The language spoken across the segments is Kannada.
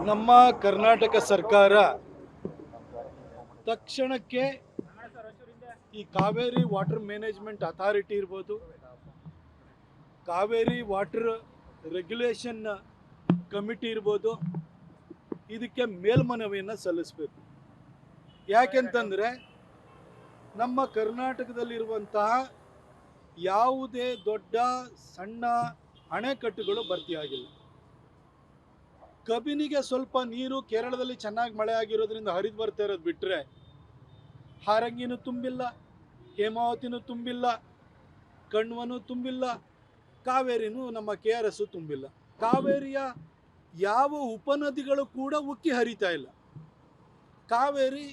ನಮ್ಮ ಕರ್ನಾಟಕ ಸರ್ಕಾರ ತಕ್ಷಣಕ್ಕೆ ಈ ಕಾವೇರಿ ವಾಟರ್ ಮ್ಯಾನೇಜ್ಮೆಂಟ್ ಅಥಾರಿಟಿ ಇರ್ಬೋದು, ಕಾವೇರಿ ವಾಟರ್ ರೆಗ್ಯುಲೇಷನ್ ಕಮಿಟಿ ಇರ್ಬೋದು, ಇದಕ್ಕೆ ಮೇಲ್ಮನವಿಯನ್ನು ಸಲ್ಲಿಸಬೇಕು. ಯಾಕೆಂತಂದರೆ ನಮ್ಮ ಕರ್ನಾಟಕದಲ್ಲಿರುವಂತಹ ಯಾವುದೇ ದೊಡ್ಡ ಸಣ್ಣ ಅಣೆಕಟ್ಟುಗಳು ಭರ್ತಿಯಾಗಿಲ್ಲ. ಕಬಿನಿಗೆ ಸ್ವಲ್ಪ ನೀರು ಕೇರಳದಲ್ಲಿ ಚೆನ್ನಾಗಿ ಮಳೆ ಆಗಿರೋದ್ರಿಂದ ಹರಿದು ಬರ್ತಾ ಇರೋದು ಬಿಟ್ಟರೆ ಹಾರಂಗಿನೂ ತುಂಬಿಲ್ಲ, ಹೇಮಾವತಿನೂ ತುಂಬಿಲ್ಲ, ಕಣ್ವನೂ ತುಂಬಿಲ್ಲ, ಕಾವೇರಿನೂ ನಮ್ಮ KRS ತುಂಬಿಲ್ಲ. ಕಾವೇರಿಯ ಯಾವ ಉಪನದಿಗಳು ಕೂಡ ಉಕ್ಕಿ ಹರಿತಾ ಇಲ್ಲ. ಕಾವೇರಿ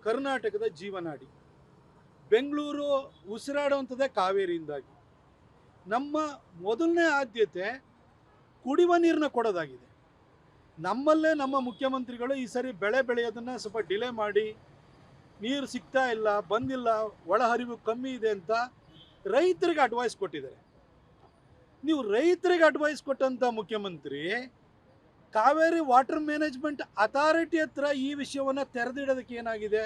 ಕರ್ನಾಟಕದ ಜೀವನಾಡಿ. ಬೆಂಗಳೂರು ಉಸಿರಾಡುವಂಥದ್ದೇ ಕಾವೇರಿಯಿಂದಾಗಿ. ನಮ್ಮ ಮೊದಲನೇ ಆದ್ಯತೆ ಕುಡಿಯುವ ನೀರನ್ನ ಕೊಡೋದಾಗಿದೆ. ನಮ್ಮಲ್ಲೇ ನಮ್ಮ ಮುಖ್ಯಮಂತ್ರಿಗಳು ಈ ಸರಿ ಬೆಳೆ ಬೆಳೆಯೋದನ್ನು ಸ್ವಲ್ಪ ಡಿಲೇ ಮಾಡಿ, ನೀರು ಸಿಗ್ತಾ ಇಲ್ಲ, ಬಂದಿಲ್ಲ, ಒಳಹರಿವು ಕಮ್ಮಿ ಇದೆ ಅಂತ ರೈತರಿಗೆ ಅಡ್ವೈಸ್ ಕೊಟ್ಟಿದ್ದಾರೆ. ನೀವು ರೈತರಿಗೆ ಅಡ್ವೈಸ್ ಕೊಟ್ಟಂಥ ಮುಖ್ಯಮಂತ್ರಿ ಕಾವೇರಿ ವಾಟರ್ ಮ್ಯಾನೇಜ್ಮೆಂಟ್ ಅಥಾರಿಟಿ ಹತ್ರ ಈ ವಿಷಯವನ್ನು ತೆರೆದಿಡೋದಕ್ಕೆ ಏನಾಗಿದೆ?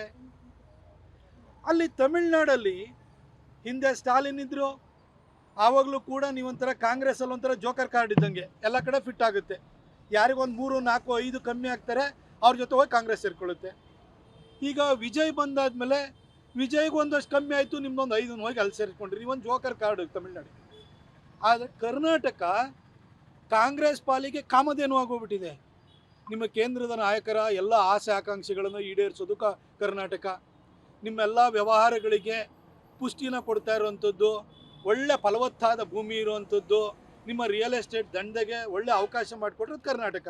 ಅಲ್ಲಿ ತಮಿಳ್ನಾಡಲ್ಲಿ ಹಿಂದೆ ಸ್ಟಾಲಿನ್ ಇದ್ದರು, ಆವಾಗಲೂ ಕೂಡ ನೀವೊಂಥರ ಕಾಂಗ್ರೆಸ್ಸಲ್ಲಿ ಒಂಥರ ಜೋಕರ್ ಕಾರ್ಡ್ ಇದ್ದಂಗೆ ಎಲ್ಲ ಕಡೆ ಫಿಟ್ ಆಗುತ್ತೆ. ಯಾರಿಗೊಂದು 3, 4, 5 ಕಮ್ಮಿ ಆಗ್ತಾರೆ, ಅವ್ರ ಜೊತೆ ಹೋಗಿ ಕಾಂಗ್ರೆಸ್ ಸೇರ್ಕೊಳ್ಳುತ್ತೆ. ಈಗ ವಿಜಯ್ ಬಂದಾದ್ಮೇಲೆ ವಿಜಯ್ಗೆ ಒಂದಷ್ಟು ಕಮ್ಮಿ ಆಯಿತು, ನಿಮ್ದೊಂದು 5 ಹೋಗಿ ಅಲ್ಲಿ ಸೇರಿಸ್ಕೊಂಡ್ರಿ. ನೀವೊಂದು ಜೋಕರ್ ಕಾರ್ಡ್ ತಮಿಳ್ನಾಡಿಗೆ. ಆದರೆ ಕರ್ನಾಟಕ ಕಾಂಗ್ರೆಸ್ ಪಾಲಿಗೆ ಕಾಮಧೇನು ಆಗೋಗ್ಬಿಟ್ಟಿದೆ. ನಿಮ್ಮ ಕೇಂದ್ರದ ನಾಯಕರ ಎಲ್ಲ ಆಸೆ ಆಕಾಂಕ್ಷೆಗಳನ್ನು ಈಡೇರಿಸೋದು ಕರ್ನಾಟಕ. ನಿಮ್ಮೆಲ್ಲ ವ್ಯವಹಾರಗಳಿಗೆ ಪುಷ್ಟಿನ ಕೊಡ್ತಾ ಇರುವಂಥದ್ದು, ಒಳ್ಳೆ ಫಲವತ್ತಾದ ಭೂಮಿ ಇರುವಂಥದ್ದು, ನಿಮ್ಮ ರಿಯಲ್ ಎಸ್ಟೇಟ್ ದಂಧೆಗೆ ಒಳ್ಳೆ ಅವಕಾಶ ಮಾಡಿಕೊಟ್ರದು ಕರ್ನಾಟಕ.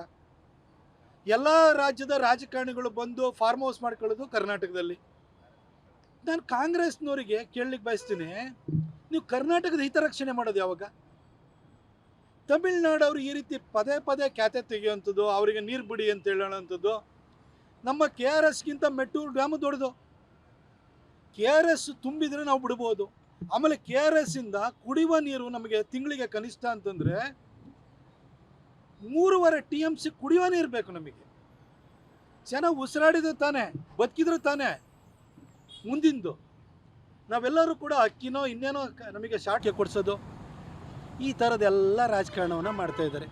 ಎಲ್ಲ ರಾಜ್ಯದ ರಾಜಕಾರಣಿಗಳು ಬಂದು ಫಾರ್ಮ್ ಹೌಸ್ ಮಾಡ್ಕೊಳ್ಳೋದು ಕರ್ನಾಟಕದಲ್ಲಿ. ನಾನು ಕಾಂಗ್ರೆಸ್ನವರಿಗೆ ಕೇಳಲಿಕ್ಕೆ ಬಯಸ್ತೀನಿ, ನೀವು ಕರ್ನಾಟಕದ ಹಿತರಕ್ಷಣೆ ಮಾಡೋದು ಯಾವಾಗ? ತಮಿಳ್ನಾಡವರು ಈ ರೀತಿ ಪದೇ ಪದೇ ಖ್ಯಾತೆ ತೆಗೆಯುವಂಥದ್ದು, ಅವರಿಗೆ ನೀರು ಬಿಡಿ ಅಂತ ಹೇಳೋವಂಥದ್ದು. ನಮ್ಮ KRSಗಿಂತ ಮೆಟ್ಟೂರು ಡ್ಯಾಮು ದೊಡ್ಡದು. KRS ತುಂಬಿದರೆ ನಾವು ಬಿಡ್ಬೋದು. ಆಮೇಲೆ KRSಯಿಂದ ಕುಡಿಯುವ ನೀರು ನಮಗೆ ತಿಂಗಳಿಗೆ ಕನಿಷ್ಠ ಅಂತಂದರೆ 3.5 TMC ಕುಡಿಯುವ ನೀರು ಬೇಕು ನಮಗೆ. ಜನ ಉಸಿರಾಡಿದ್ರೆ ತಾನೇ, ಬದುಕಿದ್ರೆ ತಾನೇ ಮುಂದಿಂದು. ನಾವೆಲ್ಲರೂ ಕೂಡ ಅಕ್ಕಿನೋ ಇನ್ನೇನೋ ನಮಗೆ ಶಾಟ್ಗೆ ಕೊಡಿಸೋದು, ಈ ಥರದ್ದೆಲ್ಲ ರಾಜಕಾರಣವನ್ನು ಮಾಡ್ತಾಯಿದ್ದಾರೆ.